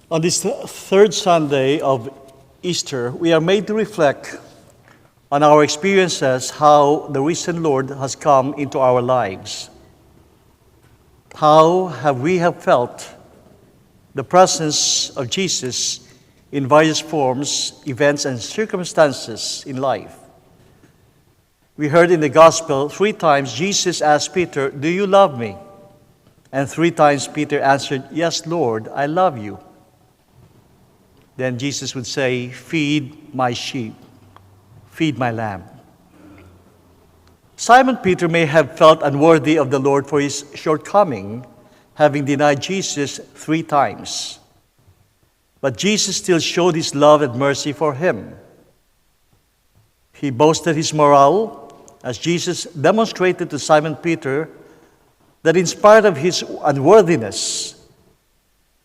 On this third Sunday of Easter, we are made to reflect on our experiences, how the risen Lord has come into our lives. How have we felt the presence of Jesus in various forms, events, and circumstances in life. We heard in the Gospel 3 times Jesus asked Peter, "Do you love me?" And 3 times Peter answered, "Yes, Lord, I love you." Then Jesus would say, "Feed my sheep, feed my lamb." Simon Peter may have felt unworthy of the Lord for his shortcoming, having denied Jesus 3 times. But Jesus still showed his love and mercy for him. He boasted his morale as Jesus demonstrated to Simon Peter that in spite of his unworthiness,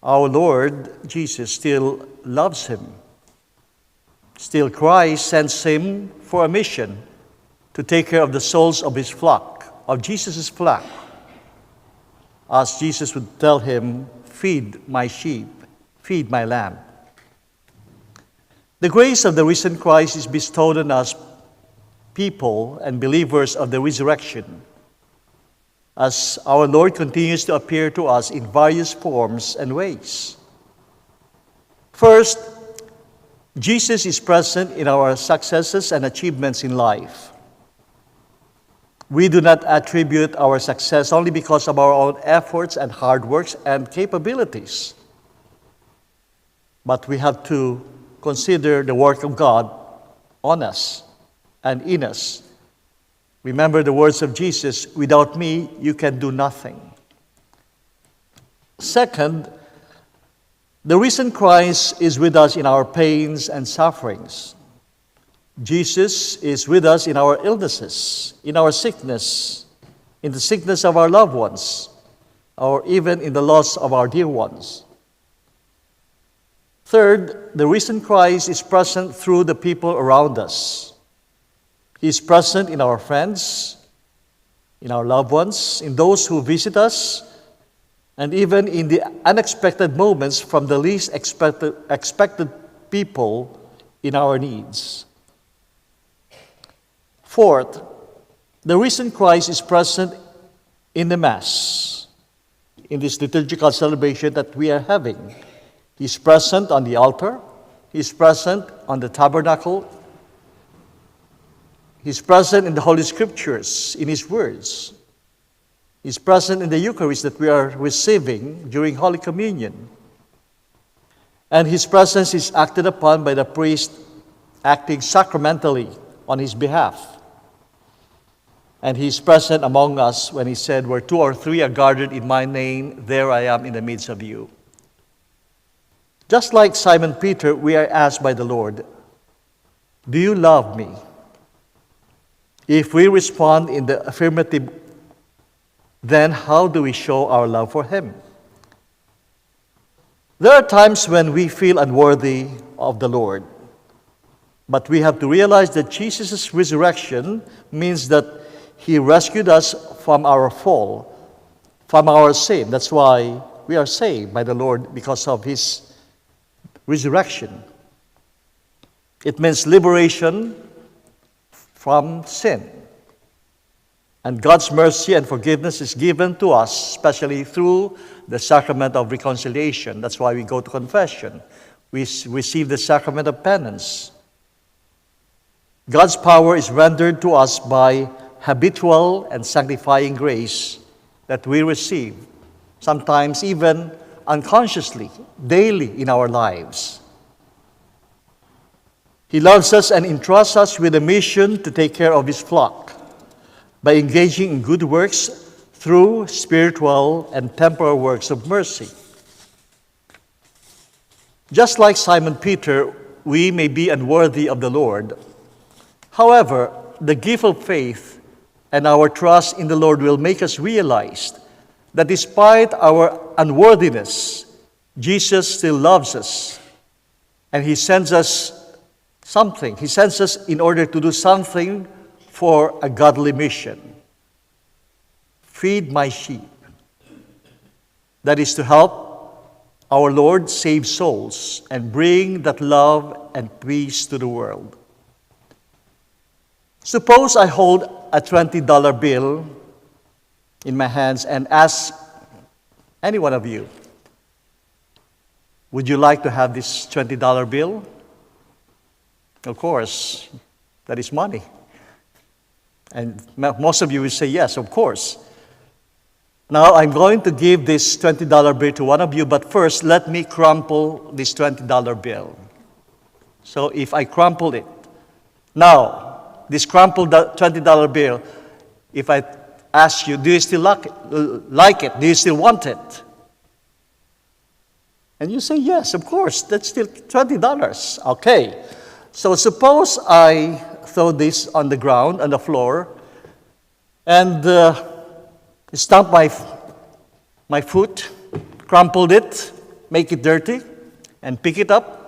our Lord Jesus still loves him. Still, Christ sends him for a mission to take care of the souls of his flock, of Jesus' flock. As Jesus would tell him, "Feed my sheep, feed my lamb." The grace of the risen Christ is bestowed on us, people and believers of the resurrection, as our Lord continues to appear to us in various forms and ways. First, Jesus is present in our successes and achievements in life. We do not attribute our success only because of our own efforts and hard works and capabilities. But we have to consider the work of God on us and in us. Remember the words of Jesus, "Without me, you can do nothing." Second, the risen Christ is with us in our pains and sufferings. Jesus is with us in our illnesses, in our sickness, in the sickness of our loved ones, or even in the loss of our dear ones. Third, the risen Christ is present through the people around us. He is present in our friends, in our loved ones, in those who visit us, and even in the unexpected moments from the least expected people in our needs. Fourth, the risen Christ is present in the Mass, in this liturgical celebration that we are having. He's present on the altar. He's present on the tabernacle. He's present in the Holy Scriptures, in His words. He's present in the Eucharist that we are receiving during Holy Communion. And His presence is acted upon by the priest acting sacramentally on His behalf. And He is present among us when He said, "Where 2 or 3 are gathered in my name, there I am in the midst of you." Just like Simon Peter, we are asked by the Lord, "Do you love me?" If we respond in the affirmative, then how do we show our love for Him? There are times when we feel unworthy of the Lord, but we have to realize that Jesus' resurrection means that He rescued us from our fall, from our sin. That's why we are saved by the Lord, because of His resurrection. It means liberation from sin. And God's mercy and forgiveness is given to us, especially through the sacrament of reconciliation. That's why we go to confession. We receive the sacrament of penance. God's power is rendered to us by habitual and sanctifying grace that we receive, sometimes even unconsciously, daily in our lives. He loves us and entrusts us with a mission to take care of His flock by engaging in good works through spiritual and temporal works of mercy. Just like Simon Peter, we may be unworthy of the Lord. However, the gift of faith and our trust in the Lord will make us realize that despite our unworthiness, Jesus still loves us, and He sends us something. He sends us in order to do something for a godly mission. Feed my sheep. That is to help our Lord save souls and bring that love and peace to the world. Suppose I hold a $20 bill in my hands and ask any one of you, would you like to have this $20 bill? Of course, that is money. And most of you will say yes, of course. Now, I'm going to give this $20 bill to one of you, but first, let me crumple this $20 bill. So if I crumple it, now, this crumpled $20 bill, if I ask you, do you still like it? Do you still want it? And you say, yes, of course, that's still $20. Okay, so suppose I throw this on the ground, on the floor, and stomp my foot, crumpled it, make it dirty, and pick it up,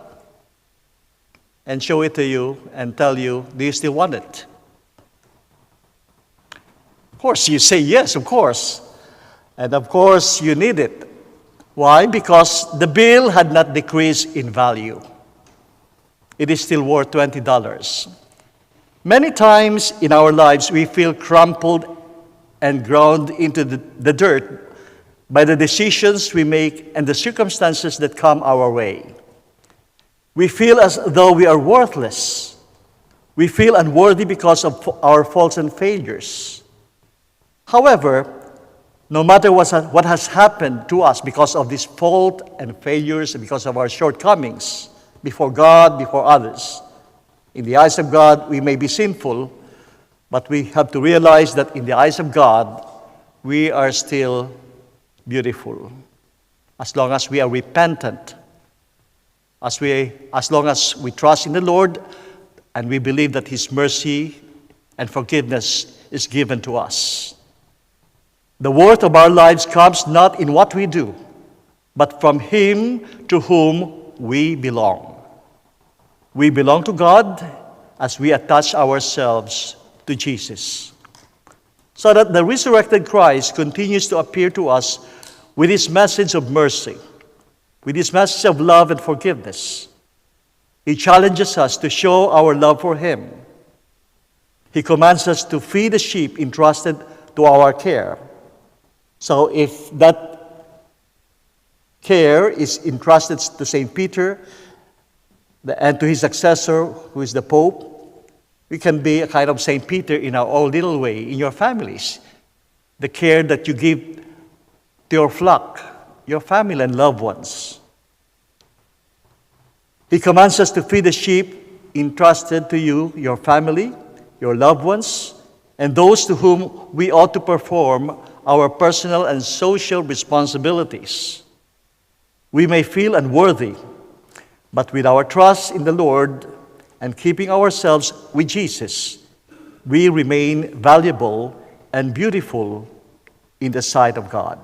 and show it to you, and tell you, do you still want it? Of course, you say yes, of course. And of course, you need it. Why? Because the bill had not decreased in value. It is still worth $20. Many times in our lives, we feel crumpled and ground into the dirt by the decisions we make and the circumstances that come our way. We feel as though we are worthless. We feel unworthy because of our faults and failures. However, no matter what has happened to us because of this fault and failures and because of our shortcomings before God, before others, in the eyes of God, we may be sinful, but we have to realize that in the eyes of God, we are still beautiful. As long as we are repentant, as long as we trust in the Lord, and we believe that His mercy and forgiveness is given to us. The worth of our lives comes not in what we do, but from Him to whom we belong. We belong to God as we attach ourselves to Jesus, so that the resurrected Christ continues to appear to us with His message of mercy, with His message of love and forgiveness. He challenges us to show our love for Him. He commands us to feed the sheep entrusted to our care. So if that care is entrusted to St. Peter and to his successor, who is the Pope, we can be a kind of St. Peter in our own little way, in your families. The care that you give to your flock, your family and loved ones. He commands us to feed the sheep entrusted to you, your family, your loved ones, and those to whom we ought to perform our personal and social responsibilities. We may feel unworthy, but with our trust in the Lord and keeping ourselves with Jesus, we remain valuable and beautiful in the sight of God.